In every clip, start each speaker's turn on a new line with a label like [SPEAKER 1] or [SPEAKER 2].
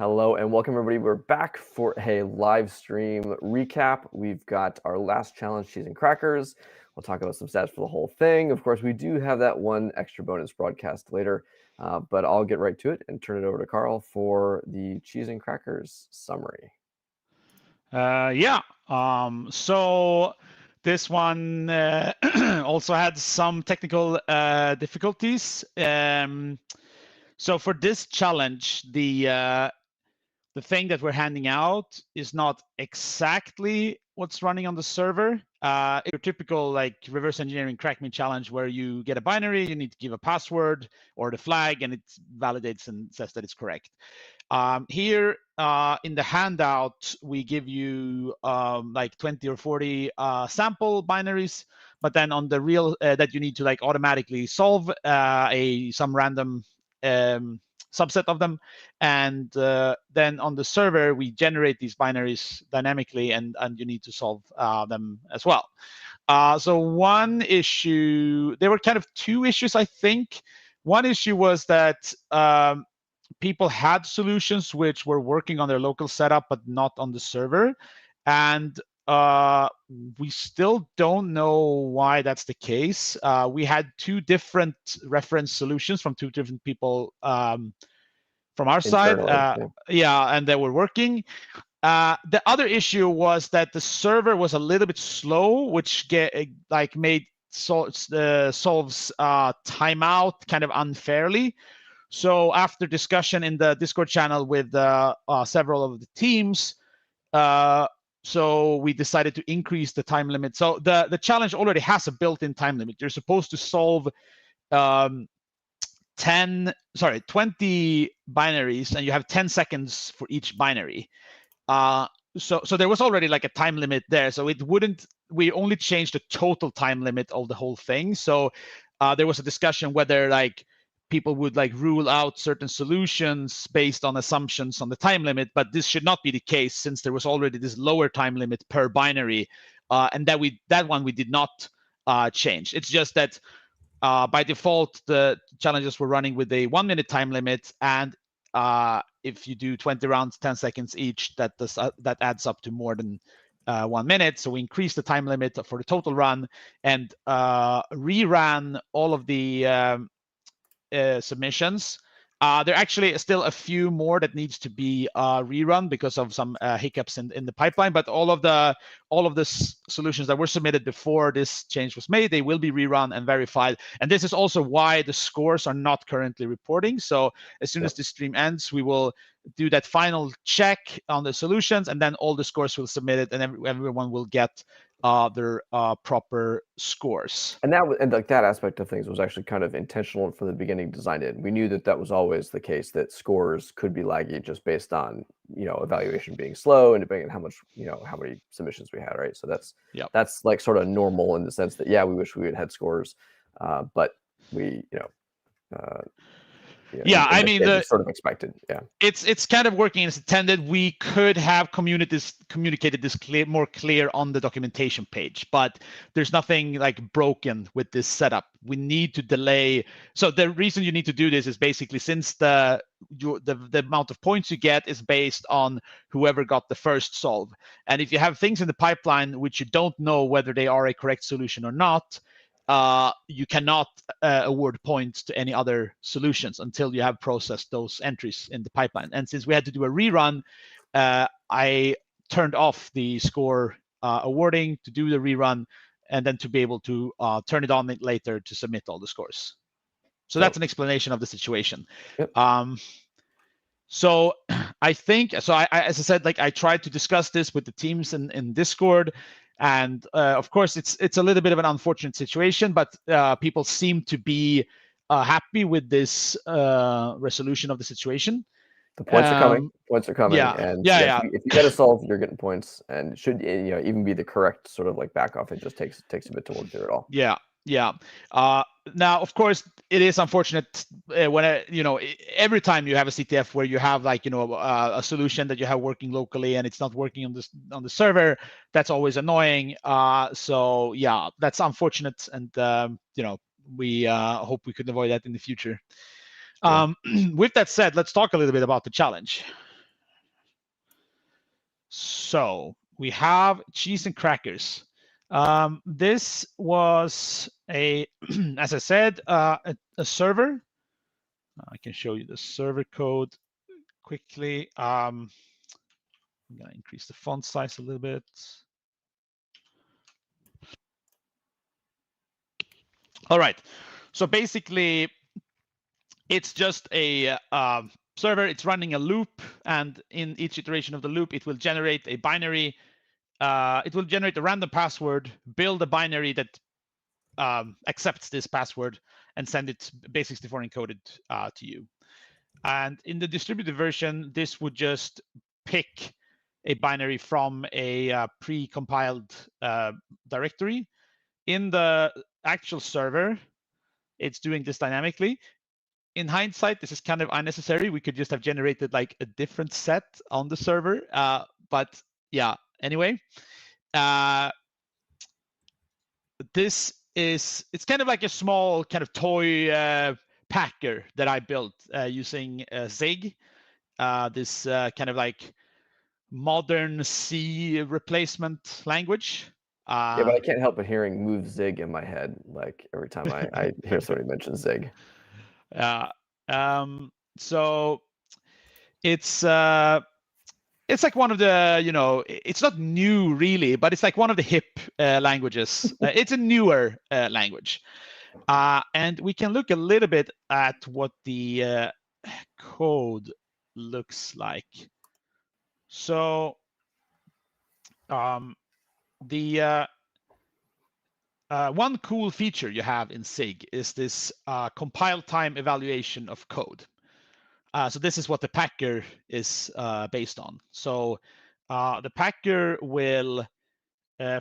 [SPEAKER 1] Hello and welcome everybody. We're back for a live stream recap. We've got our last challenge, cheese and crackers. We'll talk about some stats for the whole thing. Of course, we do have that one extra bonus broadcast later, but I'll get right to it and turn it over to Carl for the cheese and crackers summary.
[SPEAKER 2] So this one also had some technical difficulties. So for this challenge, the thing that we're handing out is not exactly what's running on the server. Your typical like reverse engineering crack me challenge where you get a binary, you need to give a password or the flag, and it validates and says that it's correct. Here in the handout, we give you like 20 or 40 sample binaries, but then on the real that you need to like automatically solve some random subset of them, and then on the server we generate these binaries dynamically, and you need to solve them as well. So one issue, there were kind of two issues, I think. One issue was that people had solutions which were working on their local setup but not on the server, and we still don't know why that's the case. We had two different reference solutions from two different people from our side, and they were working. The other issue was that the server was a little bit slow, which made solves timeout kind of unfairly. So after discussion in the Discord channel with several of the teams, so we decided to increase the time limit. So the challenge already has a built-in time limit. You're supposed to solve 20 binaries, and you have 10 seconds for each binary. So there was already like a time limit there. So it wouldn't. We only changed the total time limit of the whole thing. So there was a discussion whether like people would like rule out certain solutions based on assumptions on the time limit, but this should not be the case since there was already this lower time limit per binary, and that one we did not change. It's just that by default the challenges were running with a 1 minute time limit, and if you do 20 rounds, 10 seconds each, that adds up to more than 1 minute. So we increased the time limit for the total run and reran all of the submissions. There actually is still a few more that needs to be rerun because of some hiccups in the pipeline. But all of the solutions that were submitted before this change was made, they will be rerun and verified. And this is also why the scores are not currently reporting. So as soon as the stream ends, we will do that final check on the solutions, and then all the scores will submit it, and everyone will get their proper scores.
[SPEAKER 1] And like that aspect of things was actually kind of intentional from the beginning, designed in. We knew that was always the case, that scores could be laggy just based on evaluation being slow and depending on how much how many submissions we had, right? So that's like sort of normal in the sense that we wish we had scores, but we
[SPEAKER 2] I mean,
[SPEAKER 1] it's sort of expected.
[SPEAKER 2] It's kind of working as intended. We could have communicated this more clear on the documentation page, but there's nothing like broken with this setup. We need to delay. So the reason you need to do this is basically since the amount of points you get is based on whoever got the first solve. And if you have things in the pipeline which you don't know whether they are a correct solution or not, you cannot award points to any other solutions until you have processed those entries in the pipeline. And since we had to do a rerun, I turned off the score awarding to do the rerun, and then to be able to turn it on later to submit all the scores. So that's an explanation of the situation. So I think, as I said, like I tried to discuss this with the teams in Discord. And of course, it's a little bit of an unfortunate situation, but people seem to be happy with this resolution of the situation.
[SPEAKER 1] The points are coming. Points are coming.
[SPEAKER 2] And
[SPEAKER 1] if you get a solve, you're getting points, and it should even be the correct sort of like back off. It just takes a bit to work through it all.
[SPEAKER 2] Now, of course, it is unfortunate when every time you have a CTF where you have like a solution that you have working locally and it's not working on the server. That's always annoying. So yeah, that's unfortunate, and we hope we could avoid that in the future. With that said, let's talk a little bit about the challenge. So we have cheese and crackers. This was a, as I said, a server. I can show you the server code quickly. I'm gonna increase the font size a little bit. All right. So basically, it's just a server. It's running a loop, and in each iteration of the loop, it will generate a binary. It will generate a random password, build a binary that accepts this password, and send it base64 encoded to you. And in the distributed version, this would just pick a binary from a pre-compiled directory. In the actual server, it's doing this dynamically. In hindsight, this is kind of unnecessary. We could just have generated like a different set on the server. But yeah, anyway, it's kind of like a small kind of toy packer that I built using Zig, this kind of like modern C replacement language.
[SPEAKER 1] Yeah, but I can't help but hearing "move Zig" in my head, like every time I hear somebody mention Zig.
[SPEAKER 2] So it's like one of the, it's not new really, but it's like one of the hip languages. It's a newer language. And we can look a little bit at what the code looks like. So the one cool feature you have in SIG is this compile time evaluation of code. So this is what the packer is based on. So the packer will,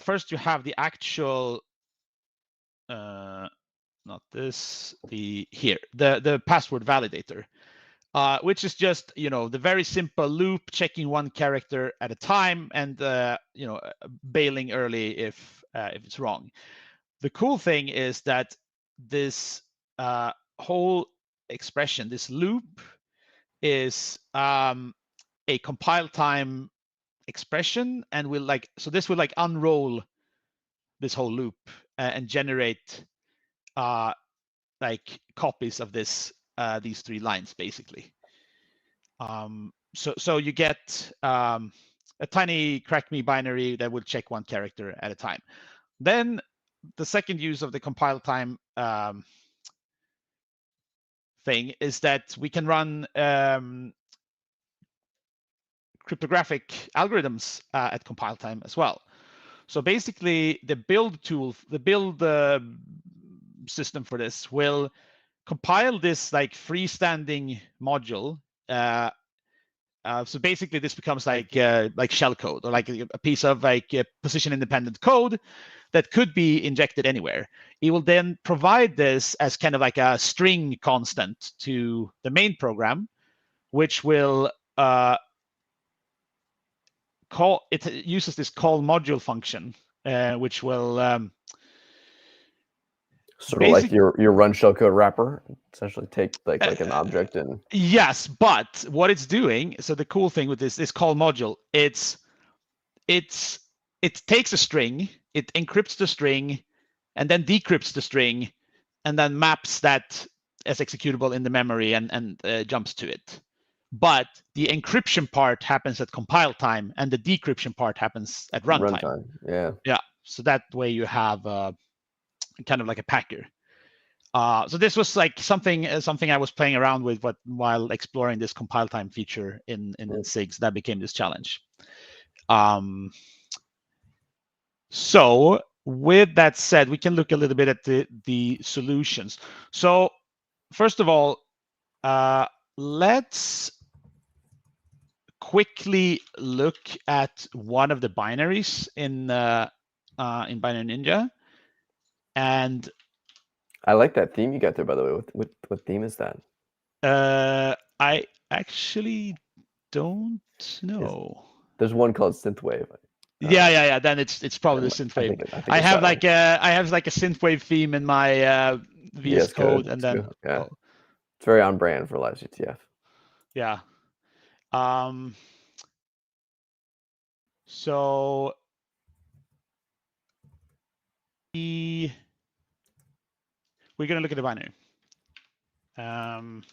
[SPEAKER 2] first you have the actual, not this, the password validator, which is just, the very simple loop, checking one character at a time and, bailing early if it's wrong. The cool thing is that this whole expression, this loop, is a compile time expression, and this will like unroll this whole loop and generate like copies of these three lines basically. So you get a tiny crack me binary that will check one character at a time. Then the second use of the compile time thing is that we can run cryptographic algorithms at compile time as well. So basically, the build tool, the build system for this will compile this like freestanding module. So basically, this becomes like shellcode, or like a piece of like position-independent code that could be injected anywhere. It will then provide this as kind of like a string constant to the main program, which will it uses this call module function, which will
[SPEAKER 1] sort of like your run shellcode wrapper, essentially take like an object and.
[SPEAKER 2] Yes, but what it's doing, so the cool thing with this call module, it takes a string, it encrypts the string, and then decrypts the string, and then maps that as executable in the memory and jumps to it. But the encryption part happens at compile time, and the decryption part happens at runtime.
[SPEAKER 1] Yeah.
[SPEAKER 2] Yeah. So that way you have kind of like a packer. So this was like something I was playing around with, while exploring this compile time feature in SIG. That became this challenge. So with that said, we can look a little bit at the solutions. So first of all, let's quickly look at one of the binaries in Binary Ninja. And
[SPEAKER 1] I like that theme you got there, by the way. What theme is that?
[SPEAKER 2] I actually don't know.
[SPEAKER 1] There's one called Synthwave.
[SPEAKER 2] Yeah. Then it's probably the synthwave. I have like a synthwave theme in my VS Code, and then
[SPEAKER 1] it's very on brand for LiveCTF.
[SPEAKER 2] Yeah. So we're going to look at the binary. And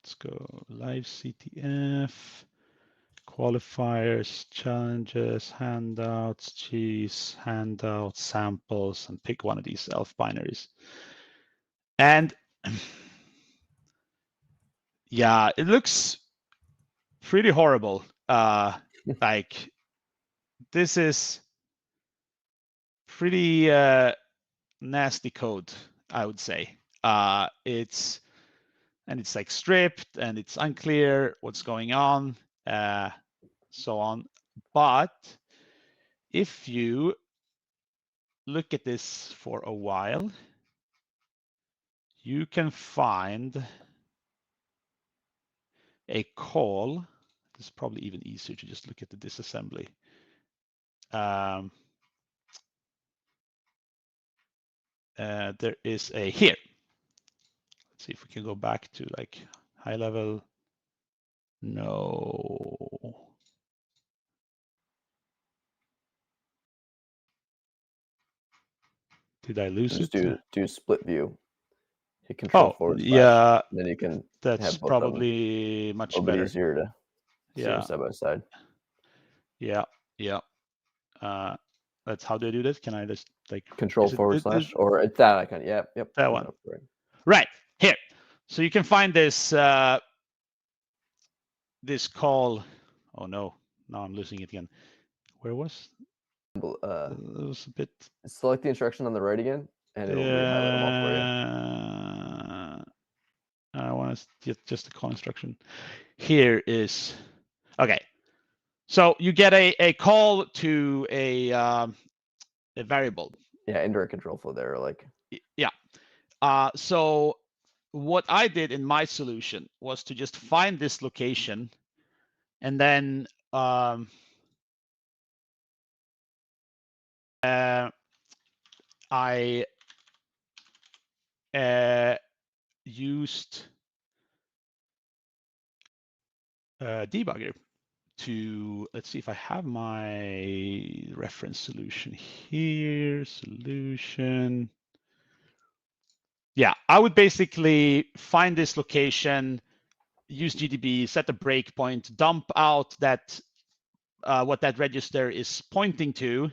[SPEAKER 2] let's go LiveCTF, qualifiers, challenges, handouts, cheese, handouts, samples, and pick one of these ELF binaries. And yeah, it looks pretty horrible. Like this is pretty nasty code, I would say. It's like stripped and it's unclear what's going on, so on. But if you look at this for a while, you can find a call. It's probably even easier to just look at the disassembly. There is a here. Let's see if we can go back to like high level. No. Did I lose
[SPEAKER 1] Just
[SPEAKER 2] it?
[SPEAKER 1] do split view. Hit Control /
[SPEAKER 2] yeah.
[SPEAKER 1] then you can.
[SPEAKER 2] That's
[SPEAKER 1] have both
[SPEAKER 2] probably much better.
[SPEAKER 1] Easier to see them side by side.
[SPEAKER 2] Yeah. That's how do I do this? Can I just like
[SPEAKER 1] Control / or it's that icon? Yep.
[SPEAKER 2] That one. Right here. So you can find this this call. Oh no, now I'm losing it again. Where was? It was a bit.
[SPEAKER 1] Select the instruction on the right again, and it'll re-highlight them all for you.
[SPEAKER 2] I want to get just the call instruction. Here is okay. So you get a call to a variable.
[SPEAKER 1] Yeah, indirect control flow there, like.
[SPEAKER 2] Yeah. So what I did in my solution was to just find this location, and then I used debugger to, let's see if I have my reference solution here, solution. Yeah, I would basically find this location, use GDB, set a breakpoint, dump out that what that register is pointing to,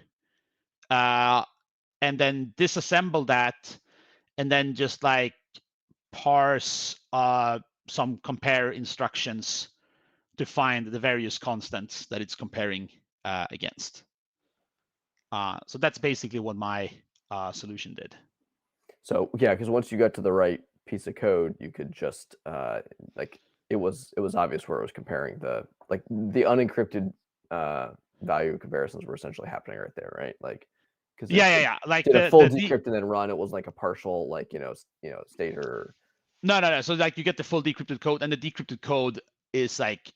[SPEAKER 2] and then disassemble that, and then just like parse some compare instructions to find the various constants that it's comparing against. So that's basically what my solution did.
[SPEAKER 1] So yeah, because once you got to the right piece of code, you could just like it was obvious where it was comparing the unencrypted value comparisons were essentially happening right there, right? Like because
[SPEAKER 2] yeah, like
[SPEAKER 1] did a full decrypt and then run. It was like a partial state or
[SPEAKER 2] no. So like you get the full decrypted code, and the decrypted code is like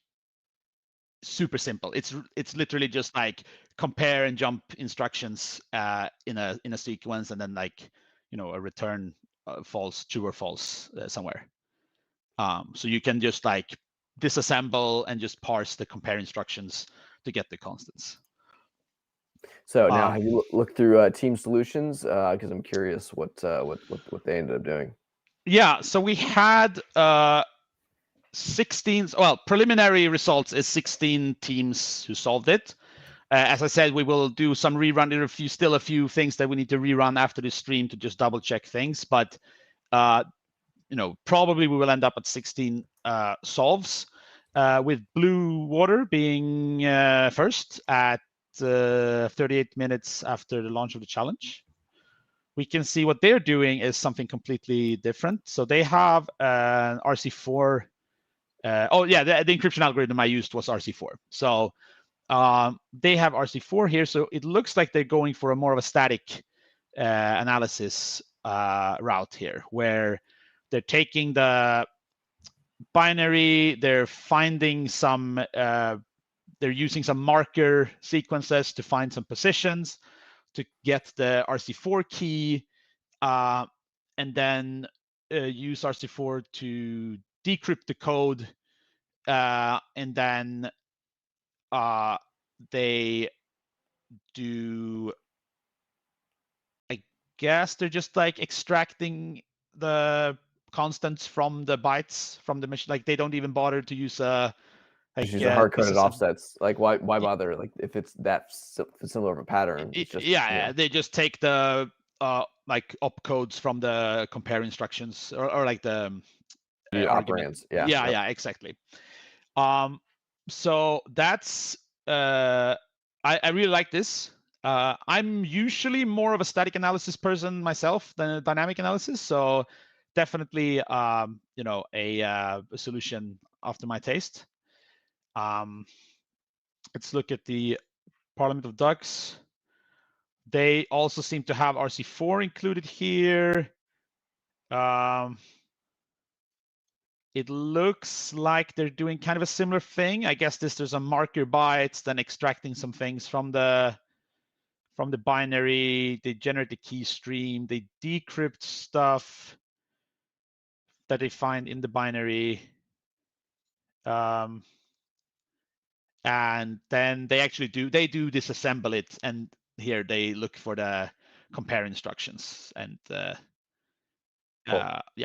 [SPEAKER 2] super simple. It's literally just like compare and jump instructions in a sequence, and then like a return false, true or false somewhere. So you can just like disassemble and just parse the compare instructions to get the constants.
[SPEAKER 1] So now have you looked through Team Solutions? Because I'm curious what they ended up doing.
[SPEAKER 2] Yeah, so we had 16. Well, preliminary results is 16 teams who solved it. As I said, we will do some rerun. There are still a few things that we need to rerun after the stream to just double check things, but probably we will end up at 16 solves, with Blue Water being first at 38 minutes after the launch of the challenge. We can see what they're doing is something completely different. So they have an RC4. Oh yeah, the encryption algorithm I used was RC4. So they have RC4 here. So it looks like they're going for a more of a static analysis route here, where they're taking the binary, they're finding some, they're using some marker sequences to find some positions to get the RC4 key, and then use RC4 to decrypt the code and then they do, I guess they're just like extracting the constants from the bytes from the machine. Like they don't even bother to use
[SPEAKER 1] Just use the hard-coded
[SPEAKER 2] disassembly.
[SPEAKER 1] offsets. Like, why bother? Like, if it's that similar of a pattern, it's just,
[SPEAKER 2] Yeah, they just take the like opcodes from the compare instructions or like the argument.
[SPEAKER 1] operands. Yeah.
[SPEAKER 2] Yeah, exactly. So that's I really like this. I'm usually more of a static analysis person myself than a dynamic analysis, so definitely you know, a solution after my taste. Let's look at the Parliament of Ducks. They also seem to have RC4 included here. It looks like they're doing kind of a similar thing. I guess there's a marker bytes, then extracting some things from the binary. They generate the key stream. They decrypt stuff that they find in the binary. And then they actually do disassemble it, and here they look for the compare instructions, and yeah,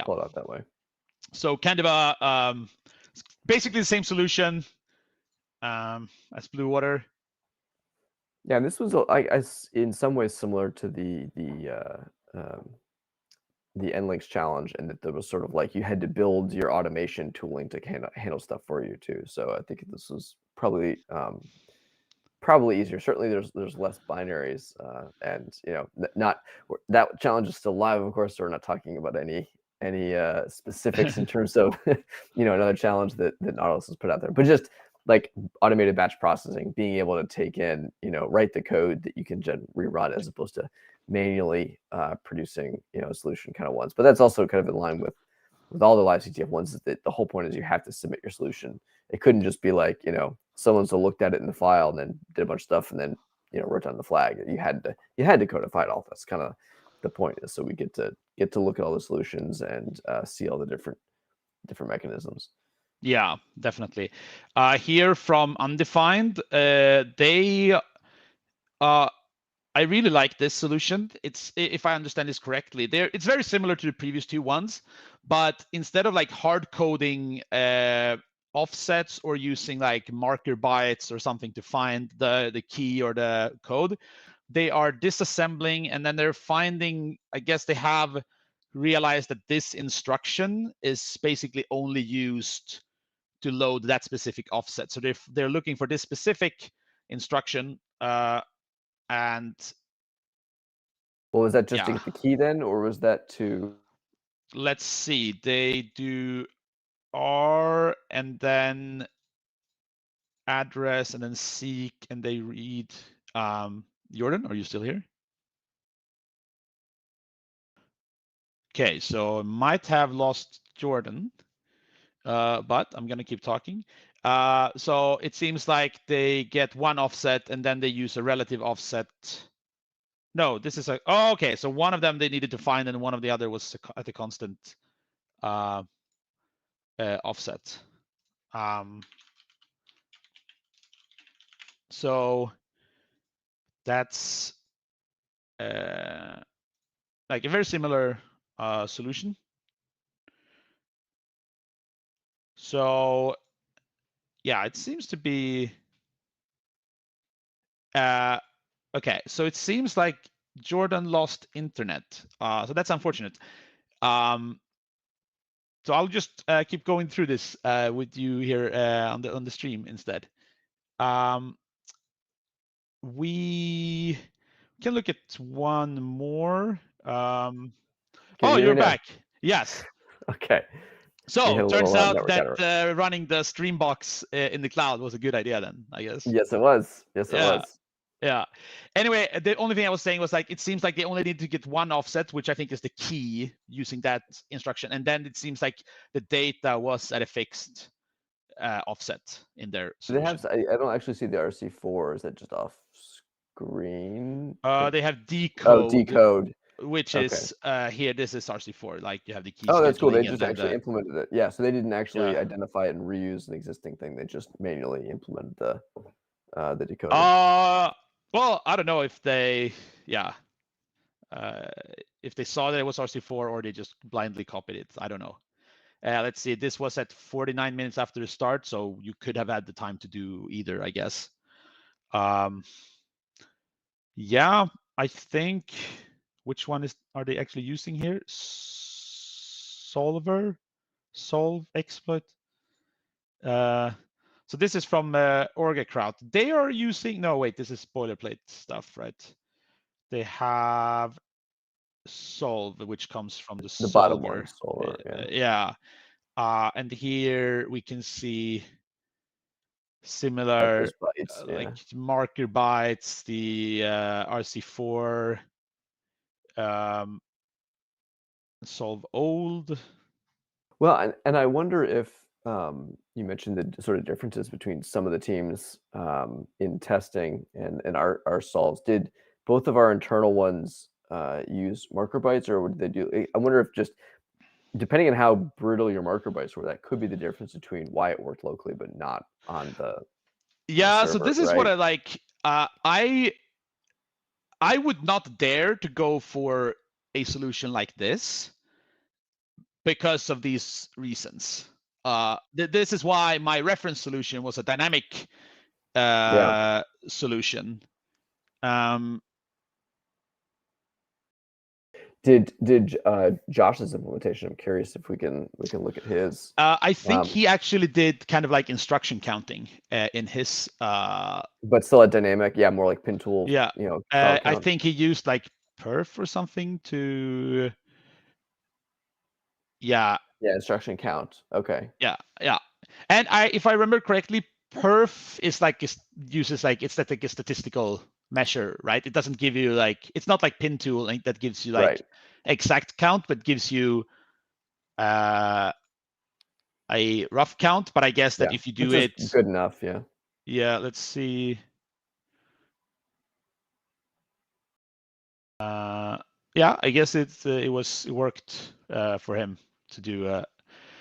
[SPEAKER 1] pull it out that way.
[SPEAKER 2] so kind of a basically the same solution as Blue Water.
[SPEAKER 1] Yeah, and this was, in some ways, similar to the NLinks challenge, and that there was sort of like you had to build your automation tooling to handle stuff for you too. So I think this was probably easier. Certainly, there's less binaries, and you know, not that challenge is still live, of course. So we're not talking about any specifics in terms of you know, another challenge that Nautilus has put out there, but just like automated batch processing, being able to take in, you know, write the code that you can rerun as opposed to manually producing, you know, a solution kind of once. But that's also kind of in line with all the LiveCTF ones, is that the whole point is you have to submit your solution. It couldn't just be like, you know, someone looked at it in the file and then did a bunch of stuff and then, you know, wrote down the flag. You had to codify it all. That's kind of the point, is so we get to look at all the solutions and see all the different mechanisms.
[SPEAKER 2] Yeah, definitely. Here from Undefined, they I really like this solution. It's, if I understand this correctly, it's very similar to the previous two ones, but instead of like hard coding offsets or using like marker bytes or something to find the key or the code, they are disassembling, and then they're finding, I guess they have realized that this instruction is basically only used to load that specific offset. So they're looking for this specific instruction, and
[SPEAKER 1] well, was that just to get the key then, or was that to?
[SPEAKER 2] Let's see. They do R and then address and then seek, and they read. Jordan, are you still here? Okay, so I might have lost Jordan, but I'm gonna keep talking. So it seems like they get one offset and then they use a relative offset. No, this is okay. So one of them they needed to find, and one of the other was at a constant offset. So that's like a very similar solution. So yeah, it seems to be okay. So it seems like Jordan lost internet. So that's unfortunate. So I'll just keep going through this with you here on the stream instead. We can look at one more. Oh, you're back. Yes.
[SPEAKER 1] Okay.
[SPEAKER 2] So turns out that running the Streambox in the cloud was a good idea then, I guess.
[SPEAKER 1] Yes, it was. Yes, it was.
[SPEAKER 2] Yeah. Anyway, the only thing I was saying was like, it seems like they only need to get one offset, which I think is the key using that instruction. And then it seems like the data was at a fixed offset in their solution.
[SPEAKER 1] I don't actually see the RC4. Is that just off screen?
[SPEAKER 2] They have decode.
[SPEAKER 1] Oh, decode.
[SPEAKER 2] which
[SPEAKER 1] Okay.
[SPEAKER 2] is here. This is RC4. Like you have the key
[SPEAKER 1] Oh, that's cool. They
[SPEAKER 2] scheduling and
[SPEAKER 1] just
[SPEAKER 2] then
[SPEAKER 1] actually implemented it. Yeah, so they didn't actually
[SPEAKER 2] yeah.
[SPEAKER 1] identify it and reuse an existing thing. They just manually implemented the decoder.
[SPEAKER 2] Well, I don't know if they, yeah, if they saw that it was RC4 or they just blindly copied it. I don't know. Let's see. This was at 49 minutes after the start, so you could have had the time to do either, I guess. Yeah, I think. Which one are they actually using here? Solve exploit. So this is from OrgaCrowd. They are using. No, wait. This is boilerplate stuff, right? They have solve, which comes from the
[SPEAKER 1] bottom
[SPEAKER 2] solver.
[SPEAKER 1] one, solver.
[SPEAKER 2] Yeah. And here we can see similar
[SPEAKER 1] bytes,
[SPEAKER 2] like marker bytes, the RC4 solve old.
[SPEAKER 1] Well, and I wonder if you mentioned the sort of differences between some of the teams in testing and our solves. Did both of our internal ones use marker bytes, or would they do? I wonder if just depending on how brutal your marker bytes were, that could be the difference between why it worked locally but not on the
[SPEAKER 2] Yeah,
[SPEAKER 1] server,
[SPEAKER 2] so this is
[SPEAKER 1] right?
[SPEAKER 2] what I like. I would not dare to go for a solution like this because of these reasons. This is why my reference solution was a dynamic solution.
[SPEAKER 1] Did Josh's implementation? I'm curious if we can look at his.
[SPEAKER 2] I think he actually did kind of like instruction counting in his.
[SPEAKER 1] But still a dynamic, yeah, more like pin tool.
[SPEAKER 2] Yeah,
[SPEAKER 1] you know, file
[SPEAKER 2] I
[SPEAKER 1] count.
[SPEAKER 2] think he used like perf or something to. Yeah.
[SPEAKER 1] Yeah, instruction count. Okay.
[SPEAKER 2] Yeah, and if I remember correctly, perf is like uses like it's like a statistical measure, right? It doesn't give you like it's not like pin tool that gives you like
[SPEAKER 1] Right.
[SPEAKER 2] exact count, but gives you a rough count. But I guess that if you do
[SPEAKER 1] which
[SPEAKER 2] it,
[SPEAKER 1] is good enough. Yeah.
[SPEAKER 2] yeah. Let's see. Yeah, I guess it worked for him to do.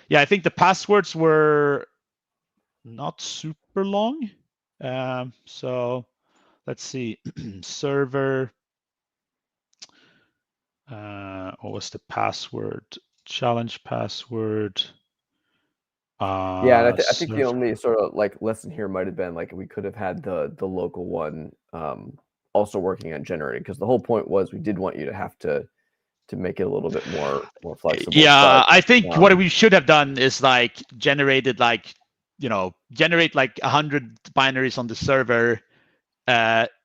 [SPEAKER 2] Yeah, I think the passwords were not super long. So let's see, server. What was the password? Challenge password.
[SPEAKER 1] Yeah, and I think the only sort of like lesson here might have been like we could have had the local one also working on generating, because the whole point was we did want you to have to make it a little bit more flexible.
[SPEAKER 2] Yeah,
[SPEAKER 1] but,
[SPEAKER 2] I think what we should have done is like generated like generate like 100 binaries on the server,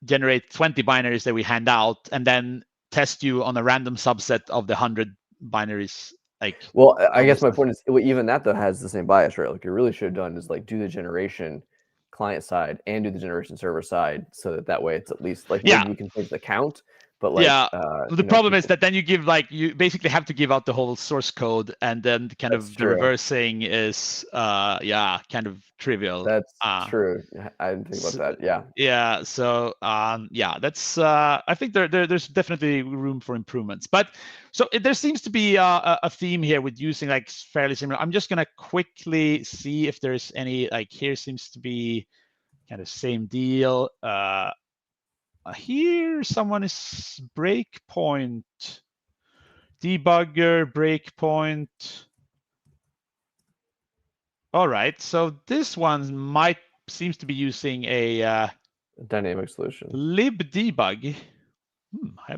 [SPEAKER 2] generate 20 binaries that we hand out, and then test you on a random subset of the 100 binaries. Like,
[SPEAKER 1] well, I guess my point is even that though has the same bias, right? Like you really should have done is like do the generation client side and do the generation server side, so that way it's at least like maybe we can change the count, but like
[SPEAKER 2] the problem is that then you basically have to give out the whole source code, and then kind of the reversing is kind of trivial.
[SPEAKER 1] That's true. I didn't think about that.
[SPEAKER 2] Yeah. So that's I think there's definitely room for improvements. But so there seems to be a theme here with using like fairly similar. I'm just gonna quickly see if there's any like here seems to be kind of same deal. Here someone is breakpoint debugger breakpoint. All right, so this one seems to be using a
[SPEAKER 1] dynamic solution.
[SPEAKER 2] libdebug. I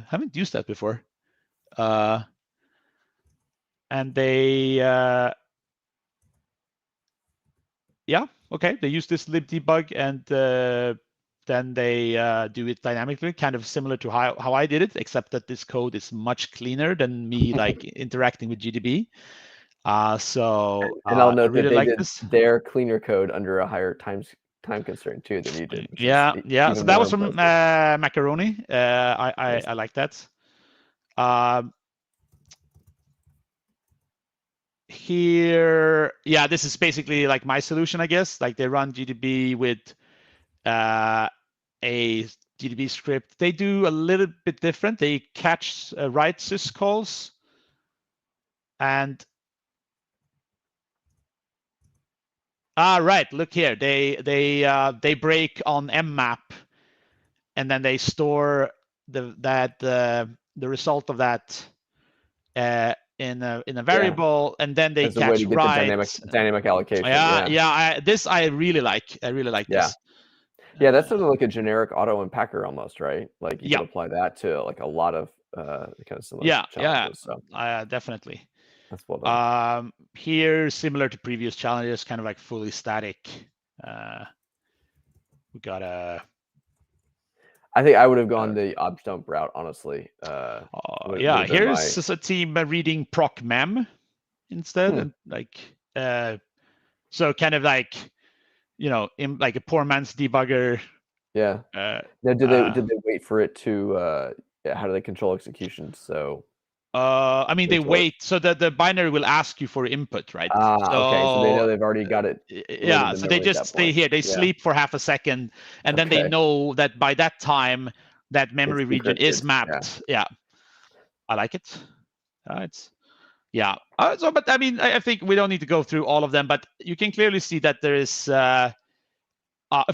[SPEAKER 2] haven't used that before. And they they use this libdebug, and then they do it dynamically, kind of similar to how I did it, except that this code is much cleaner than me like interacting with GDB. So
[SPEAKER 1] and I'll note
[SPEAKER 2] I really
[SPEAKER 1] that they
[SPEAKER 2] like
[SPEAKER 1] did
[SPEAKER 2] this.
[SPEAKER 1] their cleaner code under a higher time constraint too than you did.
[SPEAKER 2] Yeah. So that was from Macaroni. I like that. Here, this is basically like my solution, I guess. Like they run GDB with a GDB script. They do a little bit different. They catch write syscalls, and right. Look here. They break on mmap, and then they store the result of that in a variable, and then they
[SPEAKER 1] as a way
[SPEAKER 2] catch
[SPEAKER 1] to get
[SPEAKER 2] write.
[SPEAKER 1] the dynamic allocation.
[SPEAKER 2] This I really like. I really like this.
[SPEAKER 1] Yeah, that's sort of like a generic auto unpacker almost, right? Like you
[SPEAKER 2] Yeah.
[SPEAKER 1] could apply that to like a lot of kind of similar challenges. So
[SPEAKER 2] definitely.
[SPEAKER 1] that's well done.
[SPEAKER 2] Here, similar to previous challenges, kind of like fully static. We got a.
[SPEAKER 1] I think I would have gone the obj dump route, honestly.
[SPEAKER 2] Here's a team reading proc mem instead, and like so kind of like, you know, in like a poor man's debugger.
[SPEAKER 1] Yeah. Now, did they wait for it to? How do they control execution? So.
[SPEAKER 2] I mean, they wait, so that the binary will ask you for input, right?
[SPEAKER 1] Okay. So they know they've already got it.
[SPEAKER 2] Yeah. So they just stay here. They sleep for half a second, and then they know that by that time, that memory region is mapped. Yeah. I like it. But I mean, I think we don't need to go through all of them, but you can clearly see that there is a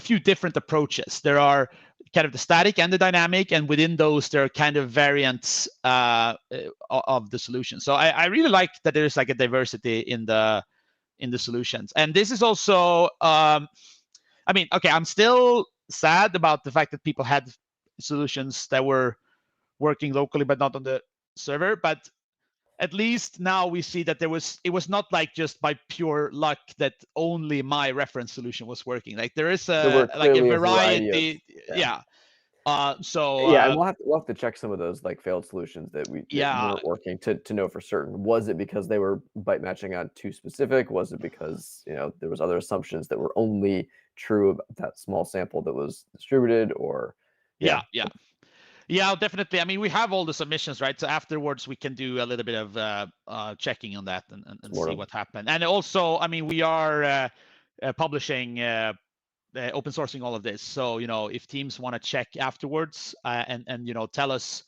[SPEAKER 2] few different approaches. There are kind of the static and the dynamic, and within those there are kind of variants of the solution. So I really like that there's like a diversity in the solutions. And this is also I mean, okay, I'm still sad about the fact that people had solutions that were working locally but not on the server, but at least now we see that it was not like just by pure luck that only my reference solution was working. Like there is a variety. And
[SPEAKER 1] we'll have to check some of those like failed solutions that weren't working to know for certain. Was it because they were byte matching on too specific? Was it because, you know, there was other assumptions that were only true about that small sample that was distributed? Or
[SPEAKER 2] Yeah, definitely. I mean, we have all the submissions, right? So afterwards, we can do a little bit of checking on that and see what happened. And also, I mean, we are publishing, open sourcing all of this. So, you know, if teams want to check afterwards and you know, tell us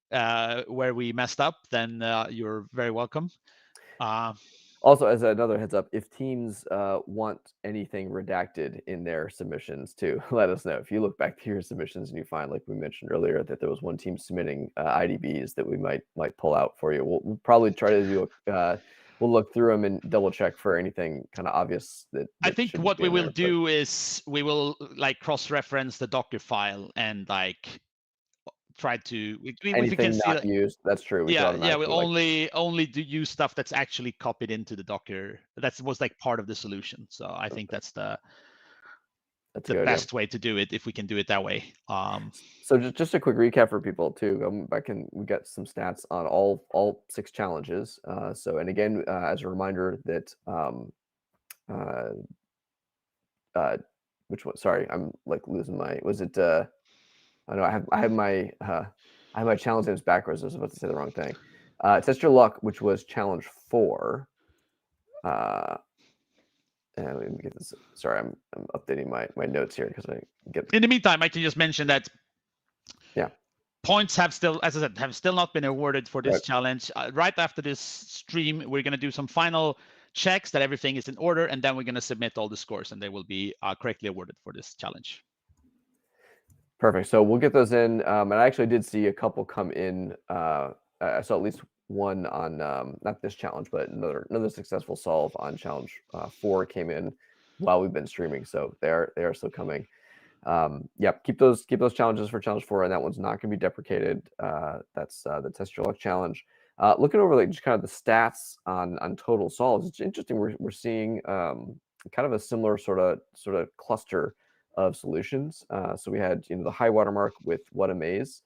[SPEAKER 2] where we messed up, then you're very welcome.
[SPEAKER 1] Also, as another heads up, if teams want anything redacted in their submissions too, let us know. If you look back to your submissions and you find, like we mentioned earlier, that there was one team submitting IDBs that we might pull out for you, we'll probably try to do we'll look through them and double check for anything kind of obvious that
[SPEAKER 2] I think what we will do is we will like cross-reference the Docker file and like try to
[SPEAKER 1] anything not used. That's true.
[SPEAKER 2] We only do use stuff that's actually copied into the Docker. That was like part of the solution. So I think that's the best way to do it, if we can do it that way.
[SPEAKER 1] So just a quick recap for people too. Going back and we got some stats on all 6 challenges. And again, as a reminder that which one? Sorry, I'm like losing my. Was it? I know I have my challenge names backwards. I was about to say the wrong thing. Test Your Luck, which was challenge 4. And let me get this. Sorry, I'm updating my notes here because I get.
[SPEAKER 2] In the meantime, I can just mention that. Points have still, as I said, not been awarded for this challenge. Right after this stream, we're going to do some final checks that everything is in order, and then we're going to submit all the scores, and they will be correctly awarded for this challenge.
[SPEAKER 1] Perfect. So we'll get those in. And I actually did see a couple come in. I saw at least one on not this challenge, but another successful solve on challenge 4 came in while we've been streaming. So they are still coming. Keep those challenges for challenge 4, and that one's not going to be deprecated. That's the Test Your Luck challenge. Looking over like just kind of the stats on total solves, it's interesting. We're seeing kind of a similar sort of cluster of solutions. So we had, you know, the high watermark with What a Maze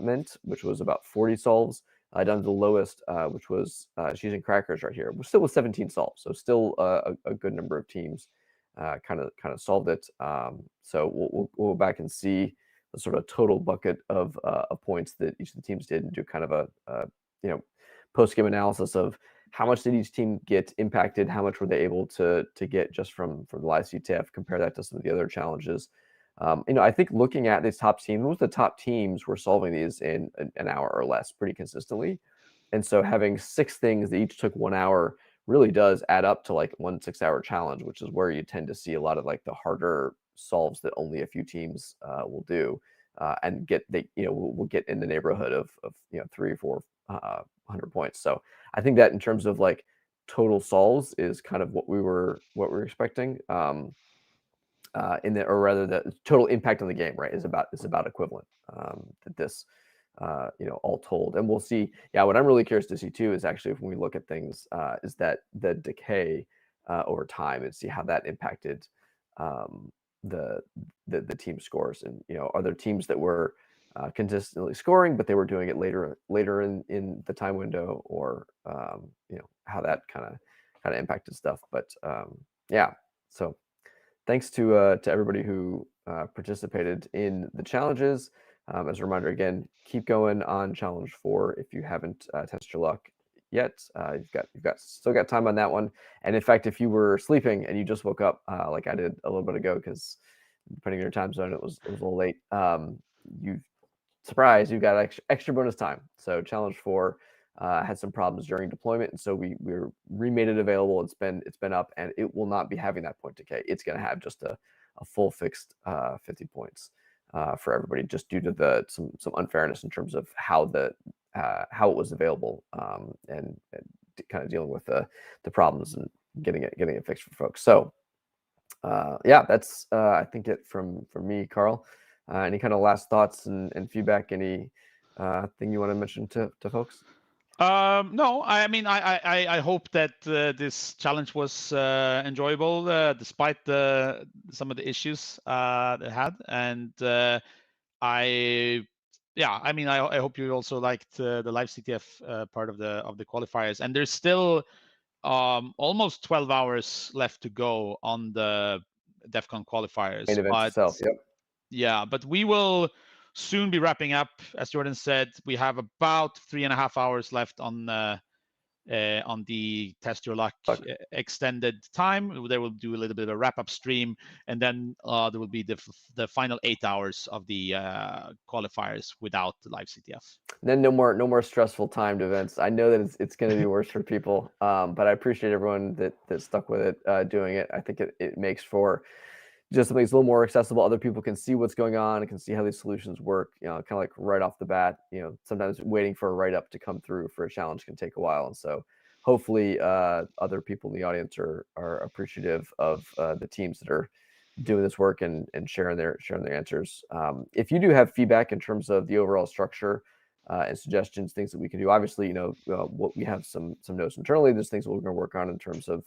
[SPEAKER 1] meant, which was about 40 solves, down to the lowest, which was Cheese and Crackers right here. We're still with 17 solves, so still a good number of teams kind of solved it. So we'll go back and see the sort of total bucket of points that each of the teams did, and do kind of a you know, post-game analysis of how much did each team get impacted, how much were they able to get just from the LiveCTF, compare that to some of the other challenges. I think looking at these top teams, most of the top teams were solving these in an hour or less pretty consistently. And so having 6 things that each took 1 hour really does add up to like 1 6-hour challenge, which is where you tend to see a lot of like the harder solves that only a few teams will do, and will get in the neighborhood of 3 or 4 100 points. So I think that in terms of like total solves is kind of what we were expecting. Or rather, the total impact on the game, right, is about equivalent. That this, all told, and we'll see. Yeah, what I'm really curious to see too is actually when we look at things, is that the decay over time and see how that impacted um, the, the team scores, and are there teams that were consistently scoring, but they were doing it later in the time window, or how that kind of impacted stuff. But yeah, so thanks to everybody who participated in the challenges. As a reminder, again, keep going on challenge 4 if you haven't tested your luck yet. You've still got time on that one. And in fact, if you were sleeping and you just woke up, like I did a little bit ago, because depending on your time zone, it was a little late. You Surprise, you've got extra bonus time. So challenge 4 had some problems during deployment, and so we remade it available. It's been up, and it will not be having that point decay. It's going to have just a full fixed 50 points for everybody, just due to some unfairness in terms of how it was available, and kind of dealing with the problems and getting it fixed for folks. So yeah, that's I think it from me, Carl. Any kind of last thoughts and feedback? Any thing you want to mention to folks?
[SPEAKER 2] No, I mean, I hope that this challenge was enjoyable, despite some of the issues it had, and I hope you also liked the LiveCTF part of the qualifiers. And there's still almost 12 hours left to go on the DEF CON qualifiers.
[SPEAKER 1] Main event
[SPEAKER 2] But
[SPEAKER 1] itself. Yep.
[SPEAKER 2] yeah, but we will soon be wrapping up. As Jordan said, we have about 3.5 hours left on the Test Your Luck extended time. There will do a little bit of a wrap-up stream, and then there will be the final 8 hours of the qualifiers without the LiveCTF.
[SPEAKER 1] Then no more stressful timed events. I know that it's going to be worse for people, but I appreciate everyone that stuck with it, doing it. I think it makes for just something that's a little more accessible. Other people can see what's going on and can see how these solutions work, kind of like right off the bat. Sometimes waiting for a write-up to come through for a challenge can take a while. And so hopefully other people in the audience are appreciative of the teams that are doing this work and sharing their answers. If you do have feedback in terms of the overall structure and suggestions, things that we can do, obviously, what we have some notes internally. There's things that we're going to work on in terms of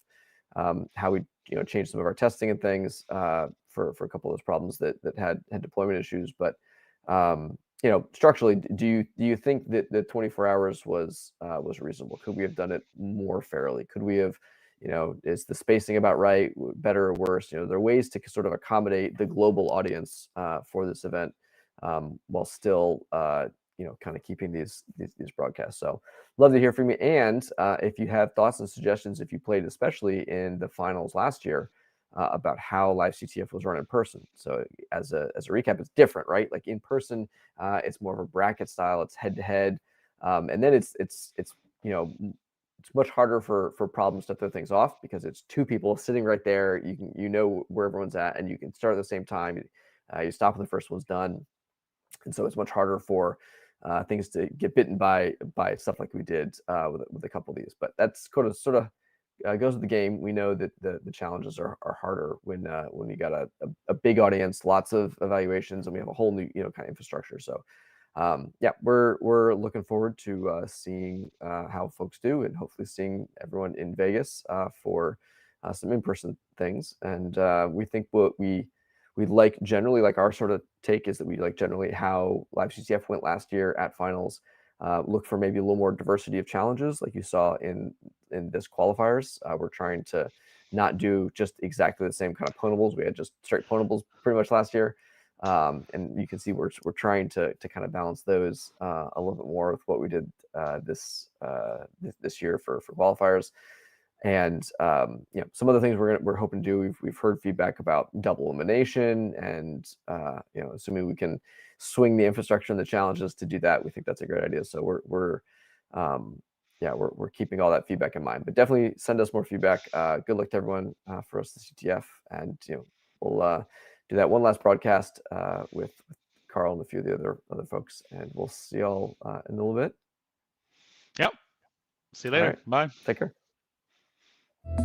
[SPEAKER 1] how we change some of our testing and things for a couple of those problems that had deployment issues. But structurally, do you think that the 24 hours was reasonable? Could we have done it more fairly? Could we have, is the spacing about right, better or worse? There are ways to sort of accommodate the global audience for this event, while still kind of keeping these broadcasts. So love to hear from you. And if you have thoughts and suggestions, if you played especially in the finals last year, about how LiveCTF was run in person. So as a recap, it's different, right? Like in person, it's more of a bracket style. It's head to head, and then it's much harder for problems to throw things off, because it's 2 people sitting right there. You can where everyone's at, and you can start at the same time. You stop when the first one's done, and so it's much harder for things to get bitten by stuff like we did with a couple of these. But that's sort of goes with the game. We know that the challenges are harder when you got a big audience, lots of evaluations, and we have a whole new kind of infrastructure. So yeah, we're looking forward to seeing how folks do, and hopefully seeing everyone in Vegas for some in-person things. And we think what we like generally, like our sort of take is that we like generally how LiveCTF went last year at finals. Look for maybe a little more diversity of challenges, like you saw in this qualifiers. We're trying to not do just exactly the same kind of ponables. We had just straight ponables pretty much last year, and you can see we're trying to kind of balance those a little bit more with what we did this year for qualifiers. And some other things we're hoping to do. We've heard feedback about double elimination, and assuming we can swing the infrastructure and the challenges to do that, we think that's a great idea. So we're keeping all that feedback in mind. But definitely send us more feedback. Good luck to everyone for us, the CTF, and we'll do that one last broadcast with Carl and a few of the other folks, and we'll see y'all in a little bit.
[SPEAKER 2] Yep. See you later.
[SPEAKER 1] Right.
[SPEAKER 2] Bye.
[SPEAKER 1] Take care.